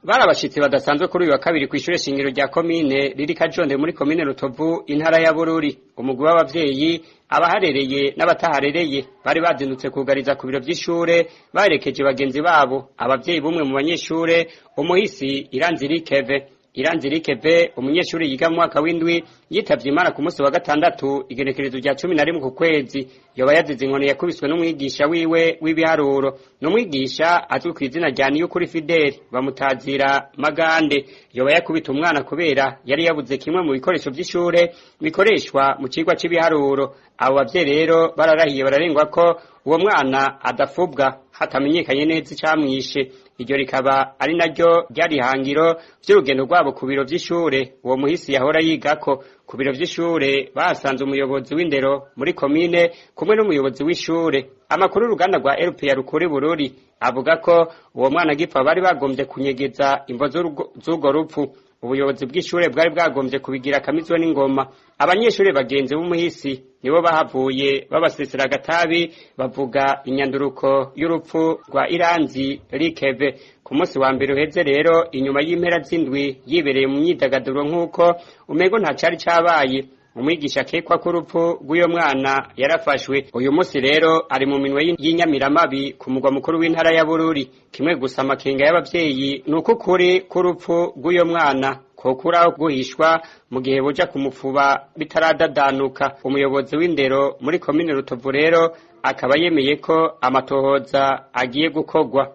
Barabashitsi badasanzwe kuri uyu wa kabiri kw'ishure shingiro rya komine riri Kajonde muri komine Rutovu intara ya Bururi. Umugwi w'abavyeyi, abaharereye n'abataharereye bari bazindutse kugariza ku biro vy'ishure baherekeje bagenzi babo, abavyeyi bumwe mu banyeshure, umuhisi Iranzirikeve umunyeshure yiga mu mwaka w'indwi yitavye Imana ku munsi wa gatandatu igenekerezo rya 11 ku kwezi. Yoba yazize inkoni yakubiswe n'umwigisha wiwe w'ibiharuro. N'umwigisha azwi kw'izina rya Niyukuri Fidel bamutazira Magande. Yoba yakubita umwana kubera yari yabuze kimwe mu bikoresho vy'ishure bikoreshwa mu cigwa c'ibiharuro. Abo bavyeyi rero bararahiye bararengwa ko uwo mwana adafubwa hatamenyekanye neza icamwishe. Iryo rikaba ari naryo ryari hangiro vy'urugendo rwabo ku biro vy'ishure uwo muhisi yahora yigako. Ku biro vy'ishure basanze umuyobozi w'indero muri komine kumwe n'umuyobozi w'ishure. Amakuru y'uruganda rwa RP ya Rukuri Bururi avuga ko uwo mwana gipfa bari bagombye kunyegeza imvo z'urwo rupfu. Ubuyobozi bw'ishure bwari bwagombye kubigira kamizwe n'ingoma. Abanyeshure bagenzi b'umuhisi nibo bahavuye babasesera agatabi bavuga inyanduruko y'urupfu rwa Iranzirikeve. Ku munsi wa mbere uheze rero inyuma y'impera z'indwi yibereye mu myidagaduro nk'uko umengo nta cari cabaye. Umwigisha akekwa ko urupfu rw'uyo mwana yarafashwe. Uyu munsi rero ari mu minwe y'inyamiramabi ku mugwa mukuru w'intara ya Bururi. Kimwe gusa amakenga y'abavyeyi nuko ukuri k'urupfu rw'uyo mwana kokuraho guhishwa mu gihe boja kumufuba bitaradadanuka. Umuyobozi w'indero muri komine Rutovu rero akaba yemeye ko amatohoza agiye gukorwa.